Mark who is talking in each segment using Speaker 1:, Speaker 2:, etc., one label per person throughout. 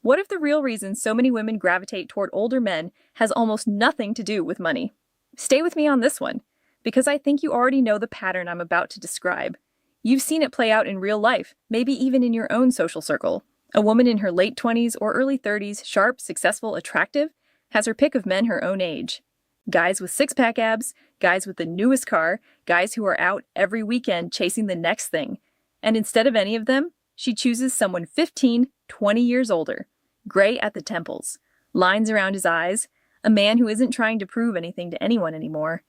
Speaker 1: What if the real reason so many women gravitate toward older men has almost nothing to do with money? Stay with me on this one, because I think you already know the pattern I'm about to describe. You've seen it play out in real life, maybe even in your own social circle. A woman in her late 20s or early 30s, sharp, successful, attractive, has her pick of men her own age. Guys with six-pack abs, guys with the newest car, guys who are out every weekend chasing the next thing. And instead of any of them, she chooses someone 15, 20 years older, gray at the temples, lines around his eyes, a man who isn't trying to prove anything to anyone anymore.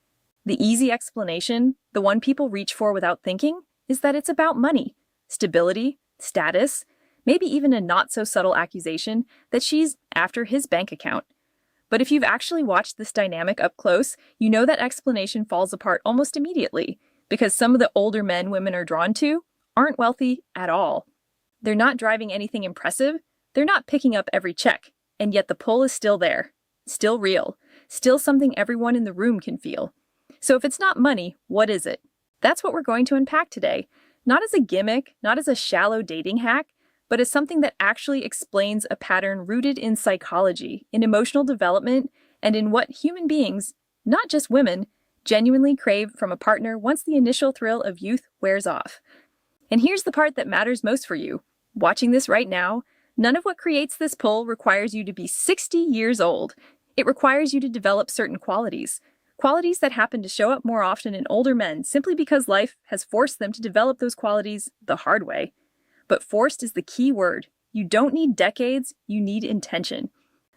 Speaker 1: The easy explanation, the one people reach for without thinking, is that it's about money, stability, status, maybe even a not-so-subtle accusation that she's after his bank account. But if you've actually watched this dynamic up close, you know that explanation falls apart almost immediately, because some of the older men women are drawn to aren't wealthy at all. They're not driving anything impressive, they're not picking up every check, and yet the pull is still there, still real, still something everyone in the room can feel. So if it's not money, what is it? That's what we're going to unpack today, not as a gimmick, not as a shallow dating hack, but as something that actually explains a pattern rooted in psychology, in emotional development, and in what human beings, not just women, genuinely crave from a partner once the initial thrill of youth wears off. And here's the part that matters most for you. Watching this right now, none of what creates this pull requires you to be 60 years old. It requires you to develop certain qualities. Qualities that happen to show up more often in older men simply because life has forced them to develop those qualities the hard way. But forced is the key word. You don't need decades, you need intention.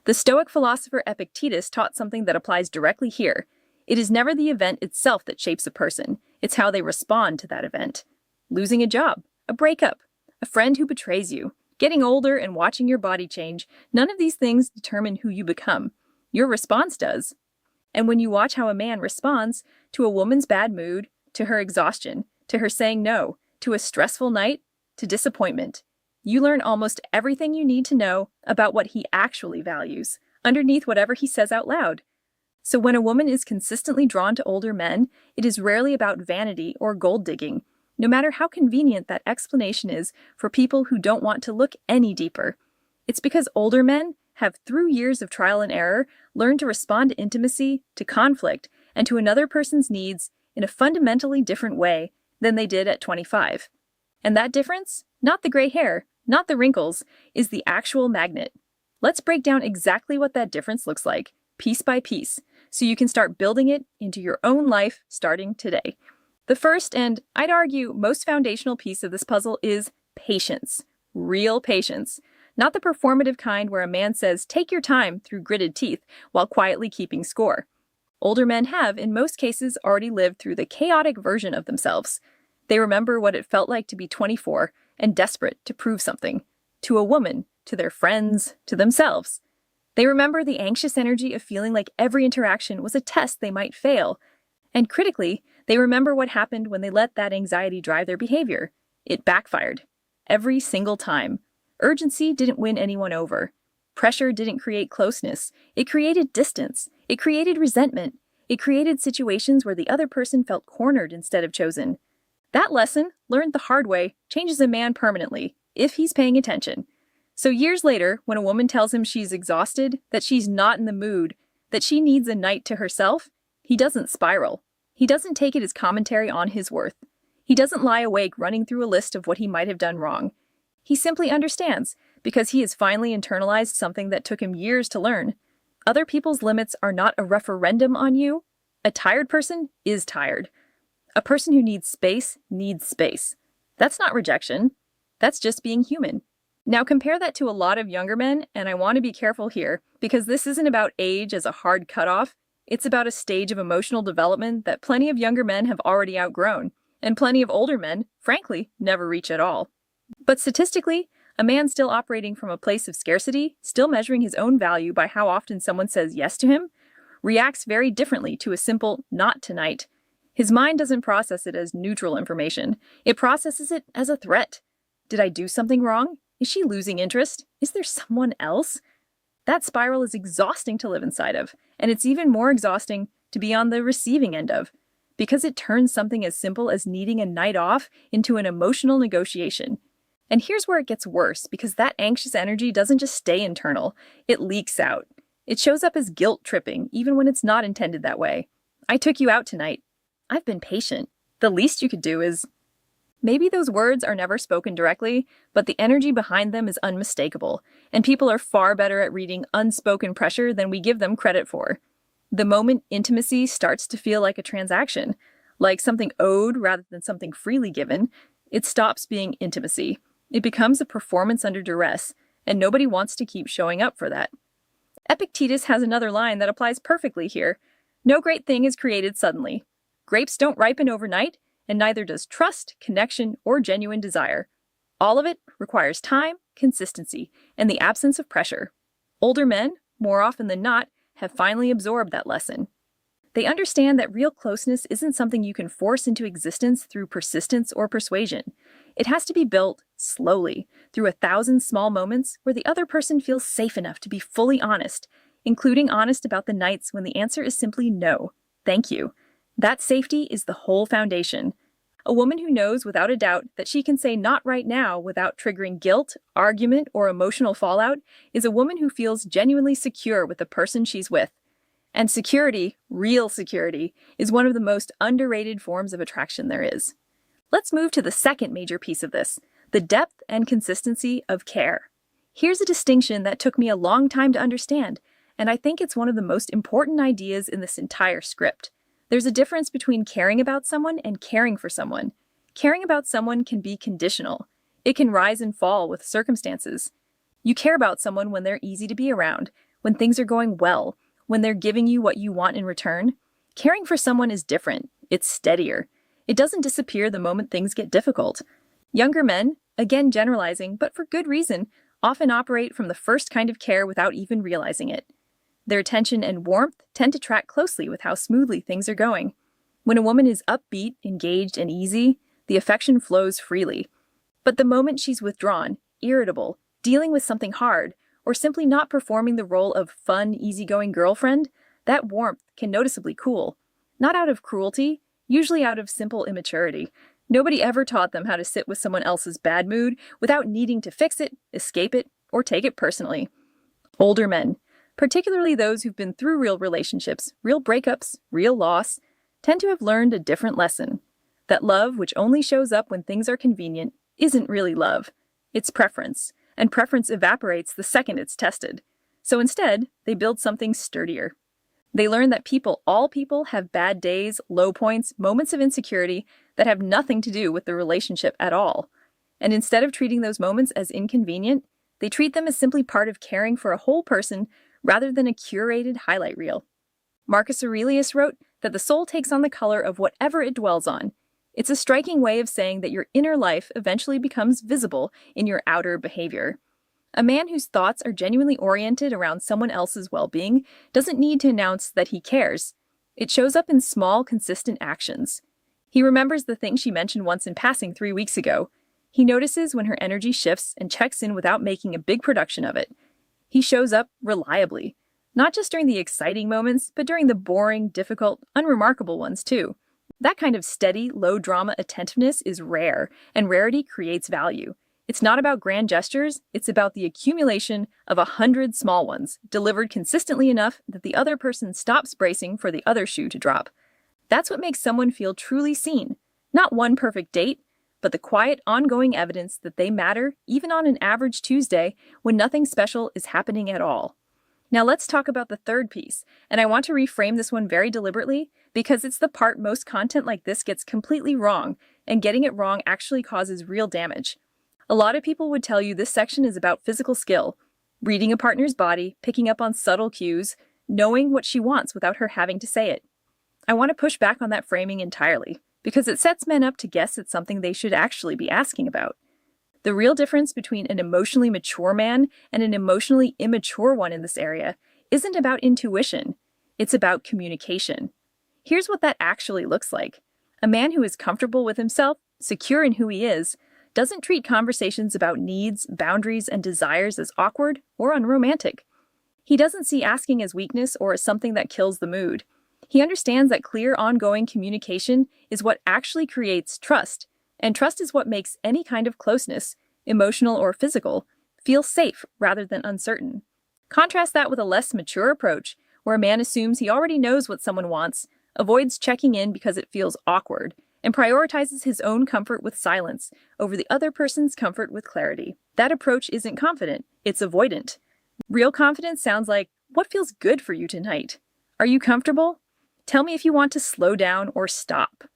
Speaker 1: The Stoic philosopher Epictetus taught something that applies directly here. It is never the event itself that shapes a person. It's how they respond to that event. Losing a job, a breakup, a friend who betrays you, getting older and watching your body change, none of these things determine who you become. Your response does. And when you watch how a man responds to a woman's bad mood, to her exhaustion, to her saying no, to a stressful night, to disappointment, you learn almost everything you need to know about what he actually values, underneath whatever he says out loud. So when a woman is consistently drawn to older men, it is rarely about vanity or gold digging, no matter how convenient that explanation is for people who don't want to look any deeper. It's because older men have, through years of trial and error, learned to respond to intimacy, to conflict, and to another person's needs in a fundamentally different way than they did at 25. And that difference, not the gray hair, not the wrinkles, is the actual magnet. Let's break down exactly what that difference looks like, piece by piece, so you can start building it into your own life starting today. The first, and I'd argue most foundational piece of this puzzle is patience. Real patience. Not the performative kind where a man says, take your time through gritted teeth while quietly keeping score. Older men have, in most cases, already lived through the chaotic version of themselves. They remember what it felt like to be 24 and desperate to prove something. To a woman, to their friends, to themselves. They remember the anxious energy of feeling like every interaction was a test they might fail. And critically, they remember what happened when they let that anxiety drive their behavior. It backfired. Every single time. Urgency didn't win anyone over. Pressure didn't create closeness. It created distance. It created resentment. It created situations where the other person felt cornered instead of chosen. That lesson, learned the hard way, changes a man permanently, if he's paying attention. So years later, when a woman tells him she's exhausted, that she's not in the mood, that she needs a night to herself, he doesn't spiral. He doesn't take it as commentary on his worth. He doesn't lie awake running through a list of what he might have done wrong. He simply understands, because he has finally internalized something that took him years to learn. Other people's limits are not a referendum on you. A tired person is tired. A person who needs space needs space. That's not rejection. That's just being human. Now compare that to a lot of younger men, and I want to be careful here, because this isn't about age as a hard cutoff. It's about a stage of emotional development that plenty of younger men have already outgrown, and plenty of older men, frankly, never reach at all. But statistically, a man still operating from a place of scarcity, still measuring his own value by how often someone says yes to him, reacts very differently to a simple "not tonight." His mind doesn't process it as neutral information. It processes it as a threat. Did I do something wrong? Is she losing interest? Is there someone else? That spiral is exhausting to live inside of, and it's even more exhausting to be on the receiving end of, because it turns something as simple as needing a night off into an emotional negotiation. And here's where it gets worse, because that anxious energy doesn't just stay internal, it leaks out. It shows up as guilt tripping, even when it's not intended that way. I took you out tonight. I've been patient. The least you could do is... Maybe those words are never spoken directly, but the energy behind them is unmistakable, and people are far better at reading unspoken pressure than we give them credit for. The moment intimacy starts to feel like a transaction, like something owed rather than something freely given, it stops being intimacy. It becomes a performance under duress, and nobody wants to keep showing up for that. Epictetus has another line that applies perfectly here. No great thing is created suddenly. Grapes don't ripen overnight, and neither does trust, connection, or genuine desire. All of it requires time, consistency, and the absence of pressure. Older men, more often than not, have finally absorbed that lesson. They understand that real closeness isn't something you can force into existence through persistence or persuasion. It has to be built slowly, through 1,000 small moments where the other person feels safe enough to be fully honest, including honest about the nights when the answer is simply no, thank you. That safety is the whole foundation. A woman who knows without a doubt that she can say not right now without triggering guilt, argument, or emotional fallout is a woman who feels genuinely secure with the person she's with. And security, real security, is one of the most underrated forms of attraction there is. Let's move to the second major piece of this, the depth and consistency of care. Here's a distinction that took me a long time to understand, and I think it's one of the most important ideas in this entire script. There's a difference between caring about someone and caring for someone. Caring about someone can be conditional. It can rise and fall with circumstances. You care about someone when they're easy to be around, when things are going well, when they're giving you what you want in return. Caring for someone is different. It's steadier. It doesn't disappear the moment things get difficult. Younger men, again generalizing, but for good reason, often operate from the first kind of care without even realizing it. Their attention and warmth tend to track closely with how smoothly things are going. When a woman is upbeat, engaged, and easy, the affection flows freely. But the moment she's withdrawn, irritable, dealing with something hard, or simply not performing the role of fun, easygoing girlfriend, that warmth can noticeably cool. Not out of cruelty, usually out of simple immaturity. Nobody ever taught them how to sit with someone else's bad mood without needing to fix it, escape it, or take it personally. Older men, particularly those who've been through real relationships, real breakups, real loss, tend to have learned a different lesson. That love, which only shows up when things are convenient, isn't really love. It's preference, and preference evaporates the second it's tested. So instead, they build something sturdier. They learn that all people have bad days, low points, moments of insecurity that have nothing to do with the relationship at all. And instead of treating those moments as inconvenient, they treat them as simply part of caring for a whole person rather than a curated highlight reel. Marcus Aurelius wrote that the soul takes on the color of whatever it dwells on. It's a striking way of saying that your inner life eventually becomes visible in your outer behavior. A man whose thoughts are genuinely oriented around someone else's well-being doesn't need to announce that he cares. It shows up in small, consistent actions. He remembers the thing she mentioned once in passing 3 weeks ago. He notices when her energy shifts and checks in without making a big production of it. He shows up reliably, not just during the exciting moments, but during the boring, difficult, unremarkable ones too. That kind of steady, low-drama attentiveness is rare, and rarity creates value. It's not about grand gestures, it's about the accumulation of 100 small ones, delivered consistently enough that the other person stops bracing for the other shoe to drop. That's what makes someone feel truly seen. Not one perfect date, but the quiet, ongoing evidence that they matter even on an average Tuesday when nothing special is happening at all. Now let's talk about the third piece, and I want to reframe this one very deliberately because it's the part most content like this gets completely wrong, and getting it wrong actually causes real damage. A lot of people would tell you this section is about physical skill, reading a partner's body, picking up on subtle cues, knowing what she wants without her having to say it. I want to push back on that framing entirely, because it sets men up to guess at something they should actually be asking about. The real difference between an emotionally mature man and an emotionally immature one in this area isn't about intuition, it's about communication. Here's what that actually looks like. A man who is comfortable with himself, secure in who he is, doesn't treat conversations about needs, boundaries, and desires as awkward or unromantic. He doesn't see asking as weakness or as something that kills the mood. He understands that clear, ongoing communication is what actually creates trust, and trust is what makes any kind of closeness, emotional or physical, feel safe rather than uncertain. Contrast that with a less mature approach, where a man assumes he already knows what someone wants, avoids checking in because it feels awkward, and prioritizes his own comfort with silence over the other person's comfort with clarity. That approach isn't confident, it's avoidant. Real confidence sounds like, "What feels good for you tonight? Are you comfortable? Tell me if you want to slow down or stop."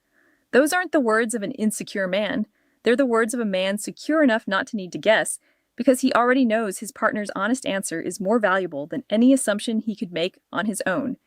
Speaker 1: Those aren't the words of an insecure man. They're the words of a man secure enough not to need to guess, because he already knows his partner's honest answer is more valuable than any assumption he could make on his own.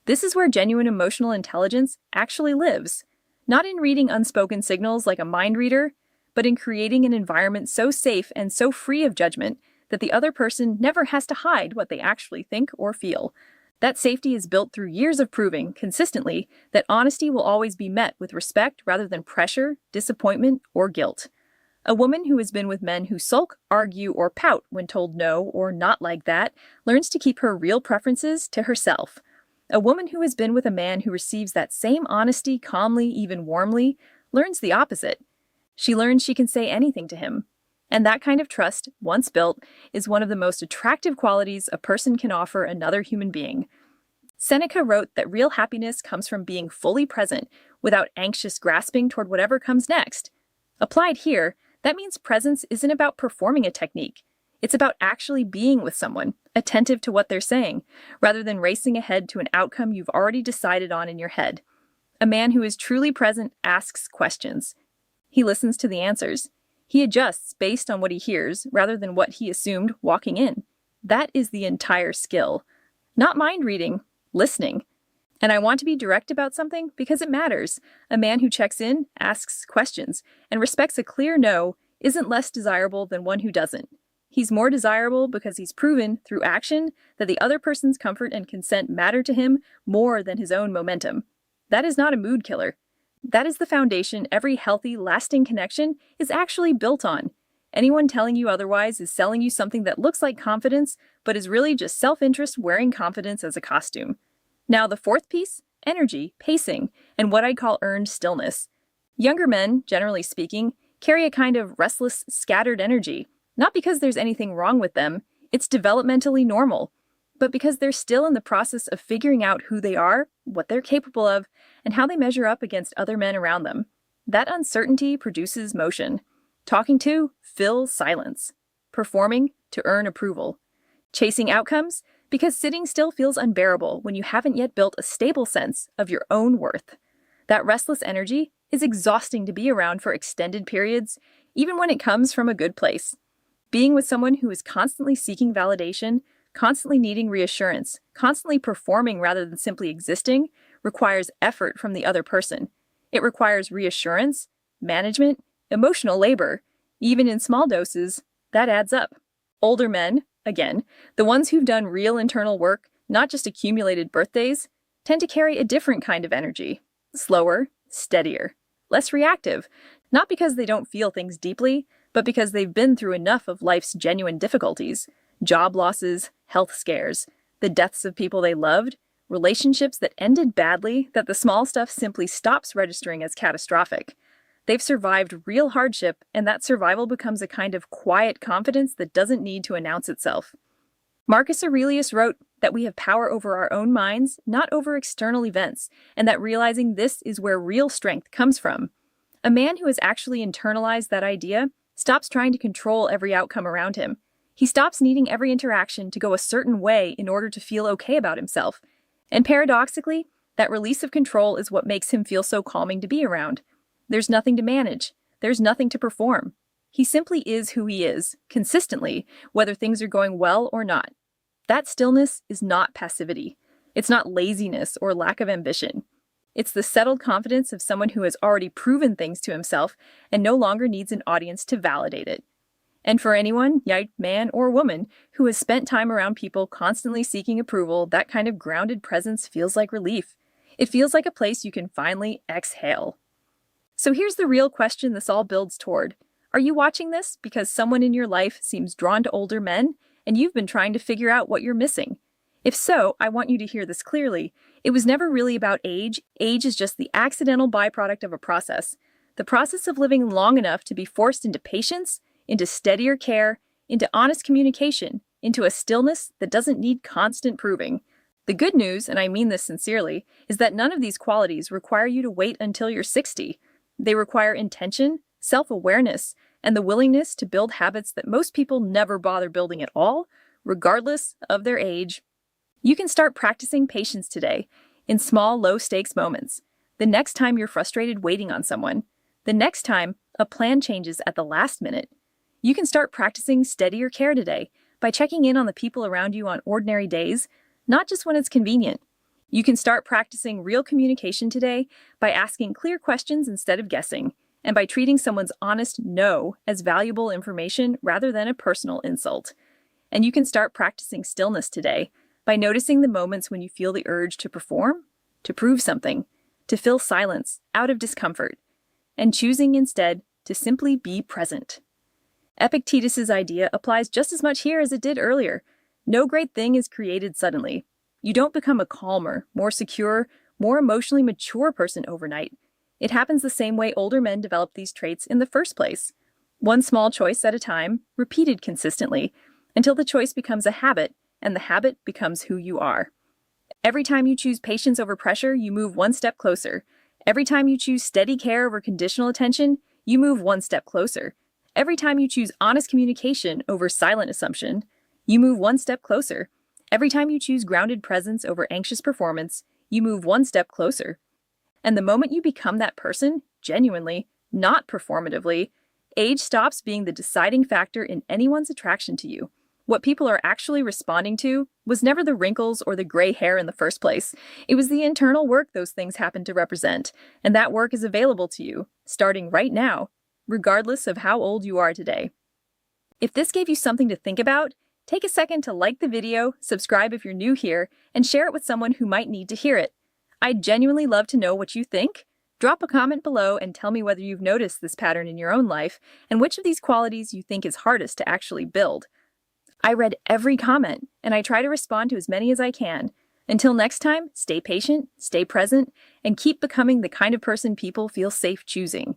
Speaker 1: This is where genuine emotional intelligence actually lives, not in reading unspoken signals like a mind reader, but in creating an environment so safe and so free of judgment that the other person never has to hide what they actually think or feel. That safety is built through years of proving, consistently, that honesty will always be met with respect rather than pressure, disappointment, or guilt. A woman who has been with men who sulk, argue, or pout when told no or not like that learns to keep her real preferences to herself. A woman who has been with a man who receives that same honesty calmly, even warmly, learns the opposite. She learns she can say anything to him. And that kind of trust, once built, is one of the most attractive qualities a person can offer another human being. Seneca wrote that real happiness comes from being fully present without anxious grasping toward whatever comes next. Applied here, that means presence isn't about performing a technique. It's about actually being with someone, attentive to what they're saying, rather than racing ahead to an outcome you've already decided on in your head. A man who is truly present asks questions. He listens to the answers. He adjusts based on what he hears rather than what he assumed walking in. That is the entire skill. Not mind reading, listening. And I want to be direct about something because it matters. A man who checks in, asks questions, and respects a clear no isn't less desirable than one who doesn't. He's more desirable because he's proven, through action, that the other person's comfort and consent matter to him more than his own momentum. That is not a mood killer. That is the foundation every healthy, lasting connection is actually built on. Anyone telling you otherwise is selling you something that looks like confidence, but is really just self-interest wearing confidence as a costume. Now the fourth piece, energy, pacing, and what I'd call earned stillness. Younger men, generally speaking, carry a kind of restless, scattered energy, not because there's anything wrong with them, it's developmentally normal, but because they're still in the process of figuring out who they are, what they're capable of, and how they measure up against other men around them. That uncertainty produces motion. Talking to fills silence. Performing to earn approval. Chasing outcomes because sitting still feels unbearable when you haven't yet built a stable sense of your own worth. That restless energy is exhausting to be around for extended periods, even when it comes from a good place. Being with someone who is constantly seeking validation, constantly needing reassurance, constantly performing rather than simply existing, requires effort from the other person. It requires reassurance, management, emotional labor. Even in small doses, that adds up. Older men, again, the ones who've done real internal work, not just accumulated birthdays, tend to carry a different kind of energy. Slower, steadier, less reactive, not because they don't feel things deeply, but because they've been through enough of life's genuine difficulties, job losses, health scares, the deaths of people they loved, relationships that ended badly that the small stuff simply stops registering as catastrophic. They've survived real hardship, and that survival becomes a kind of quiet confidence that doesn't need to announce itself. Marcus Aurelius wrote that we have power over our own minds, not over external events, and that realizing this is where real strength comes from. A man who has actually internalized that idea stops trying to control every outcome around him. He stops needing every interaction to go a certain way in order to feel okay about himself. And paradoxically, that release of control is what makes him feel so calming to be around. There's nothing to manage. There's nothing to perform. He simply is who he is, consistently, whether things are going well or not. That stillness is not passivity. It's not laziness or lack of ambition. It's the settled confidence of someone who has already proven things to himself and no longer needs an audience to validate it. And for anyone, man or woman, who has spent time around people constantly seeking approval, that kind of grounded presence feels like relief. It feels like a place you can finally exhale. So here's the real question this all builds toward. Are you watching this because someone in your life seems drawn to older men and you've been trying to figure out what you're missing? If so, I want you to hear this clearly. It was never really about age. Age is just the accidental byproduct of a process. The process of living long enough to be forced into patience into steadier care, into honest communication, into a stillness that doesn't need constant proving. The good news, and I mean this sincerely, is that none of these qualities require you to wait until you're 60. They require intention, self-awareness, and the willingness to build habits that most people never bother building at all, regardless of their age. You can start practicing patience today, in small, low-stakes moments. The next time you're frustrated waiting on someone. The next time a plan changes at the last minute. You can start practicing steadier care today by checking in on the people around you on ordinary days, not just when it's convenient. You can start practicing real communication today by asking clear questions instead of guessing, and by treating someone's honest no as valuable information rather than a personal insult. And you can start practicing stillness today by noticing the moments when you feel the urge to perform, to prove something, to fill silence out of discomfort, and choosing instead to simply be present. Epictetus's idea applies just as much here as it did earlier. No great thing is created suddenly. You don't become a calmer, more secure, more emotionally mature person overnight. It happens the same way older men develop these traits in the first place. One small choice at a time, repeated consistently, until the choice becomes a habit, and the habit becomes who you are. Every time you choose patience over pressure, you move one step closer. Every time you choose steady care over conditional attention, you move one step closer. Every time you choose honest communication over silent assumption, you move one step closer. Every time you choose grounded presence over anxious performance, you move one step closer. And the moment you become that person, genuinely, not performatively, age stops being the deciding factor in anyone's attraction to you. What people are actually responding to was never the wrinkles or the gray hair in the first place. It was the internal work those things happen to represent, and that work is available to you, starting right now, regardless of how old you are today. If this gave you something to think about, take a second to like the video, subscribe if you're new here, and share it with someone who might need to hear it. I'd genuinely love to know what you think. Drop a comment below and tell me whether you've noticed this pattern in your own life and which of these qualities you think is hardest to actually build. I read every comment, and I try to respond to as many as I can. Until next time, stay patient, stay present, and keep becoming the kind of person people feel safe choosing.